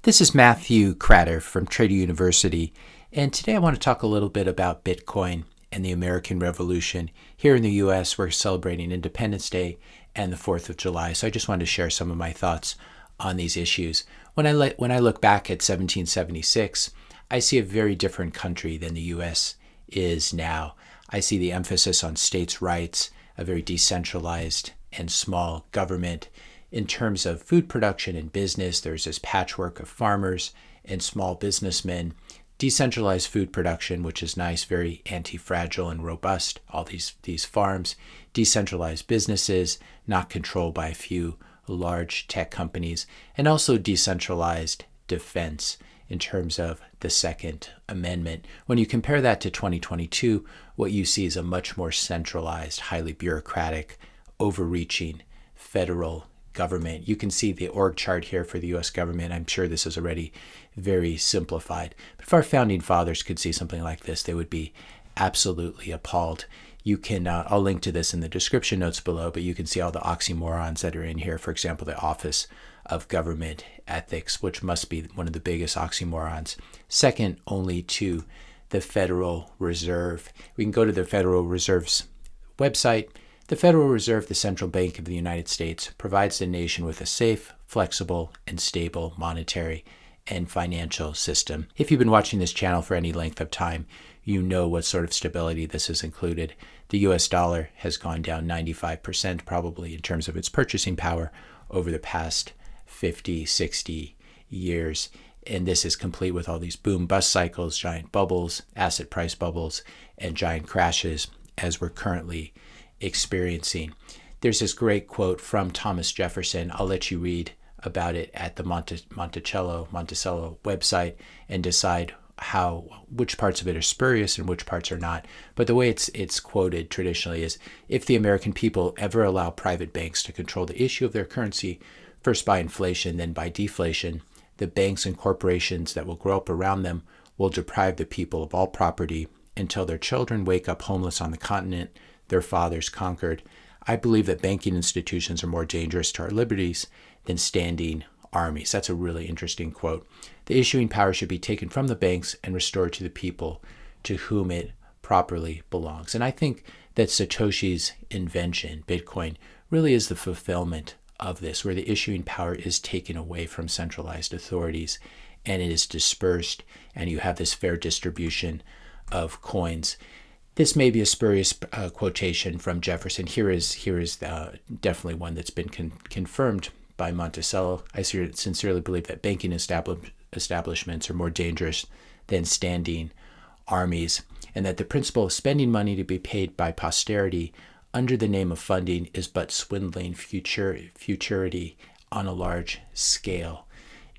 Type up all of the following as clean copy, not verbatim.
This is Matthew Cratter from Trader University, and today I want to talk a little bit about Bitcoin and the American Revolution. Here in the U.S., we're celebrating Independence Day and the 4th of July, so I just wanted to share some of my thoughts on these issues. When I look back at 1776, I see a very different country than the U.S. is now. I see the emphasis on states' rights, a very decentralized and small government. In terms of food production and business, there's this patchwork of farmers and small businessmen. Decentralized food production, which is nice, very anti-fragile and robust, all these farms. Decentralized businesses, not controlled by a few large tech companies. And also decentralized defense in terms of the Second Amendment. When you compare that to 2022, what you see is a much more centralized, highly bureaucratic, overreaching federal government. You can see the org chart here for the U.S. government. I'm sure this is already very simplified. But if our founding fathers could see something like this, they would be absolutely appalled. You can, I'll link to this in the description notes below, but you can see all the oxymorons that are in here. For example, the Office of Government Ethics, which must be one of the biggest oxymorons, second only to the Federal Reserve. We can go to the Federal Reserve's website. The Federal Reserve, the central bank of the United States, provides the nation with a safe, flexible, and stable monetary and financial system. If you've been watching this channel for any length of time, you know what sort of stability this has included. The US dollar has gone down 95% probably in terms of its purchasing power over the past 50, 60 years. And this is complete with all these boom-bust cycles, giant bubbles, asset price bubbles, and giant crashes as we're currently experiencing. There's this great quote from Thomas Jefferson. I'll let you read about it at the Monticello website and decide which parts of it are spurious and which parts are not. But the way it's quoted traditionally is, if the American people ever allow private banks to control the issue of their currency, first by inflation, then by deflation, the banks and corporations that will grow up around them will deprive the people of all property until their children wake up homeless on the continent their fathers conquered. I believe that banking institutions are more dangerous to our liberties than standing armies. That's a really interesting quote. The issuing power should be taken from the banks and restored to the people to whom it properly belongs. And I think that Satoshi's invention, Bitcoin, really is the fulfillment of this, where the issuing power is taken away from centralized authorities and it is dispersed, and you have this fair distribution of coins. This may be a spurious quotation from Jefferson. Here is definitely one that's been confirmed by Monticello. I sincerely believe that banking establishments are more dangerous than standing armies, and that the principle of spending money to be paid by posterity under the name of funding is but swindling futurity on a large scale.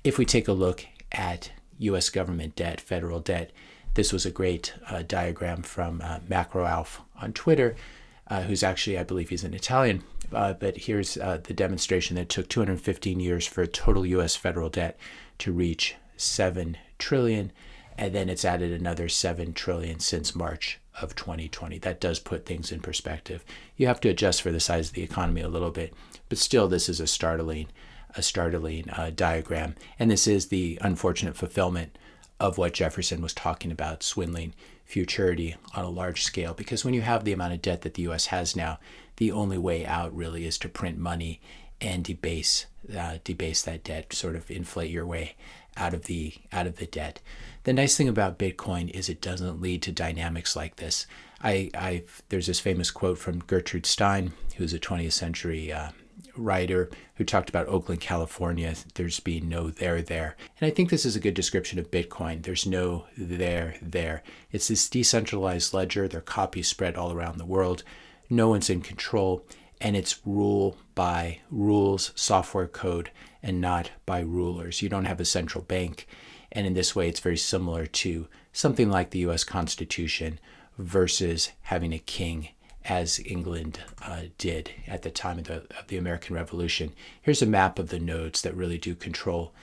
If we take a look at U.S. government debt, federal debt, this was a great diagram from Macro Alf on Twitter, who's actually, I believe he's an Italian. But here's the demonstration that it took 215 years for total U.S. federal debt to reach $7 trillion. And then it's added another $7 trillion since March of 2020. That does put things in perspective. You have to adjust for the size of the economy a little bit. But still, this is a startling diagram. And this is the unfortunate fulfillment of what Jefferson was talking about, swindling futurity on a large scale. Because when you have the amount of debt that the U.S. has now, the only way out really is to print money and debase that debt, sort of inflate your way out of the debt. The nice thing about Bitcoin is it doesn't lead to dynamics like this. There's this famous quote from Gertrude Stein, who's a 20th century writer, who talked about Oakland, California. There's been no there there. And I think this is a good description of Bitcoin. There's no there there. It's this decentralized ledger. There are copies spread all around the world. No one's in control. And it's rule by rules, software code, and not by rulers. You don't have a central bank. And in this way, it's very similar to something like the U.S. Constitution versus having a king, as England did at the time of the American Revolution. Here's a map of the nodes that really do control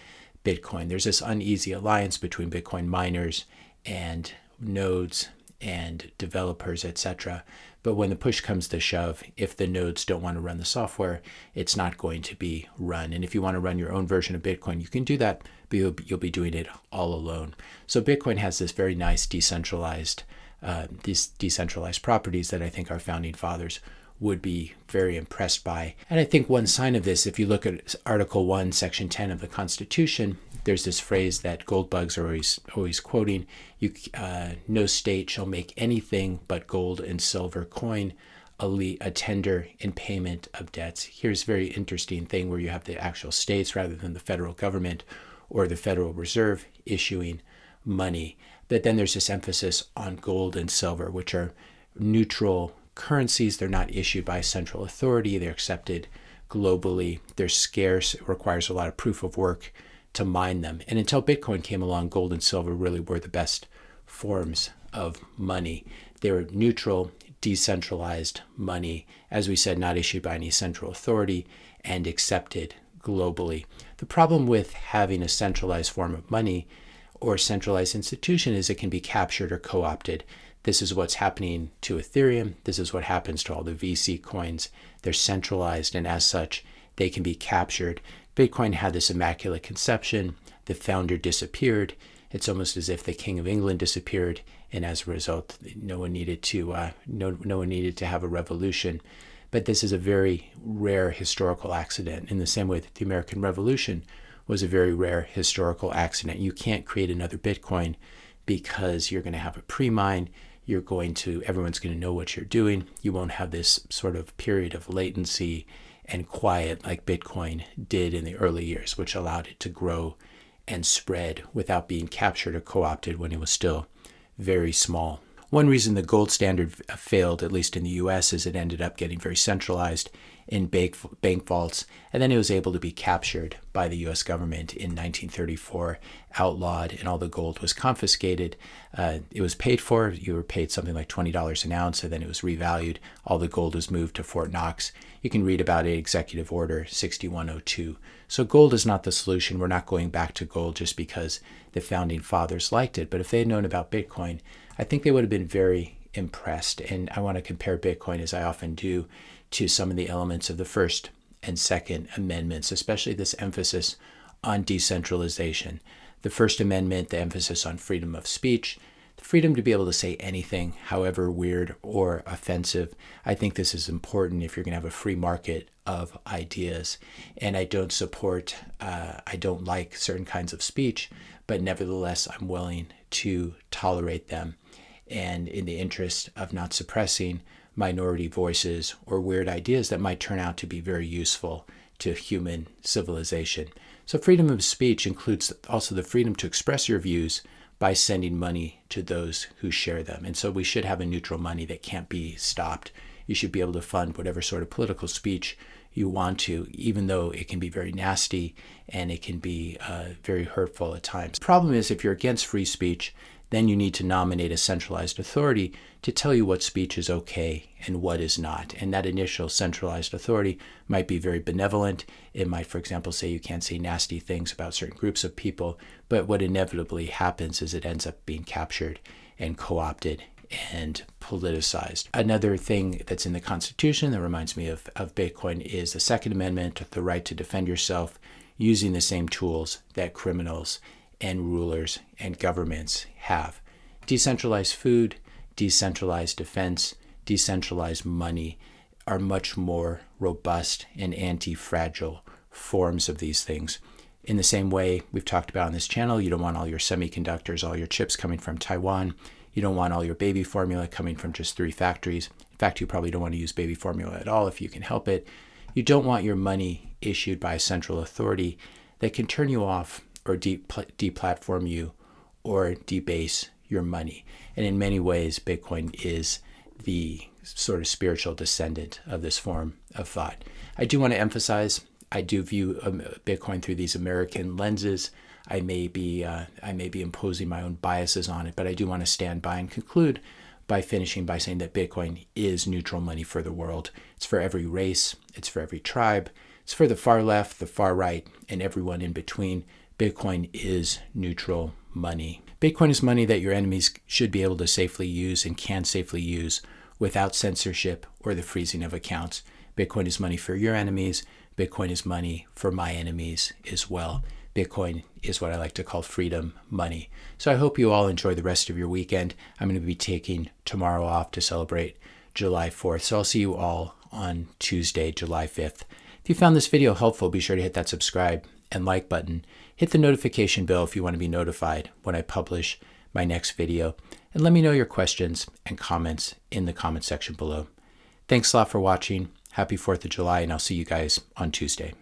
Bitcoin. There's this uneasy alliance between Bitcoin miners and nodes and developers, etc. But when the push comes to shove, if the nodes don't want to run the software, it's not going to be run. And if you want to run your own version of Bitcoin, you can do that, but you'll be doing it all alone. So Bitcoin has this very nice these decentralized properties that I think our founding fathers would be very impressed by. And I think one sign of this, if you look at Article 1, Section 10 of the Constitution, there's this phrase that gold bugs are always quoting, no state shall make anything but gold and silver coin a tender in payment of debts. Here's a very interesting thing where you have the actual states rather than the federal government or the Federal Reserve issuing money. But then there's this emphasis on gold and silver, which are neutral currencies. They're not issued by a central authority. They're accepted globally. They're scarce. It requires a lot of proof of work to mine them. And until Bitcoin came along, gold and silver really were the best forms of money. They were neutral, decentralized money, as we said, not issued by any central authority and accepted globally. The problem with having a centralized form of money or centralized institution is it can be captured or co-opted. This is what's happening to Ethereum. This is what happens to all the VC coins. They're centralized, and as such, they can be captured. Bitcoin had this immaculate conception. The founder disappeared. It's almost as if the King of England disappeared, and as a result, no one needed to have a revolution. But this is a very rare historical accident, in the same way that the American Revolution was a very rare historical accident. You can't create another Bitcoin because you're going to have a pre-mine. Everyone's going to know what you're doing. You won't have this sort of period of latency and quiet like Bitcoin did in the early years, which allowed it to grow and spread without being captured or co-opted when it was still very small. One reason the gold standard failed, at least in the US, is it ended up getting very centralized in bank vaults, and then it was able to be captured by the US government in 1934, outlawed, and all the gold was confiscated. It was paid for. You were paid something like $20 an ounce, and then it was revalued. All the gold was moved to Fort Knox. You can read about it, Executive Order 6102. So gold is not the solution. We're not going back to gold just because the founding fathers liked it. But if they had known about Bitcoin, I think they would have been very impressed. And I want to compare Bitcoin, as I often do, to some of the elements of the First and Second Amendments, especially this emphasis on decentralization. The First Amendment, the emphasis on freedom of speech, the freedom to be able to say anything, however weird or offensive. I think this is important if you're going to have a free market of ideas. And I don't like certain kinds of speech, but nevertheless, I'm willing to tolerate them. And in the interest of not suppressing minority voices or weird ideas that might turn out to be very useful to human civilization. So freedom of speech includes also the freedom to express your views by sending money to those who share them. And so we should have a neutral money that can't be stopped. You should be able to fund whatever sort of political speech you want to, even though it can be very nasty and it can be very hurtful at times. The problem is, if you're against free speech, then you need to nominate a centralized authority to tell you what speech is okay and what is not. And that initial centralized authority might be very benevolent. It might, for example, say you can't say nasty things about certain groups of people. But what inevitably happens is it ends up being captured and co-opted and politicized. Another thing that's in the Constitution that reminds me of Bitcoin is the Second Amendment, the right to defend yourself using the same tools that criminals and rulers and governments have. Decentralized food, decentralized defense, decentralized money are much more robust and anti-fragile forms of these things. In the same way we've talked about on this channel, you don't want all your semiconductors, all your chips coming from Taiwan. You don't want all your baby formula coming from just 3 factories. In fact, you probably don't want to use baby formula at all if you can help it. You don't want your money issued by a central authority that can turn you off or deplatform you or debase your money. And in many ways, Bitcoin is the sort of spiritual descendant of this form of thought. I do want to emphasize, I do view Bitcoin through these American lenses. I may be imposing my own biases on it, but I do want to stand by and conclude by finishing by saying that Bitcoin is neutral money for the world. It's for every race, it's for every tribe, it's for the far left, the far right, and everyone in between. Bitcoin is neutral money. Bitcoin is money that your enemies should be able to safely use and can safely use without censorship or the freezing of accounts. Bitcoin is money for your enemies. Bitcoin is money for my enemies as well. Bitcoin is what I like to call freedom money. So I hope you all enjoy the rest of your weekend. I'm going to be taking tomorrow off to celebrate July 4th. So I'll see you all on Tuesday, July 5th. If you found this video helpful, be sure to hit that subscribe and like button. Hit the notification bell if you want to be notified when I publish my next video. And let me know your questions and comments in the comment section below. Thanks a lot for watching. Happy 4th of July, and I'll see you guys on Tuesday.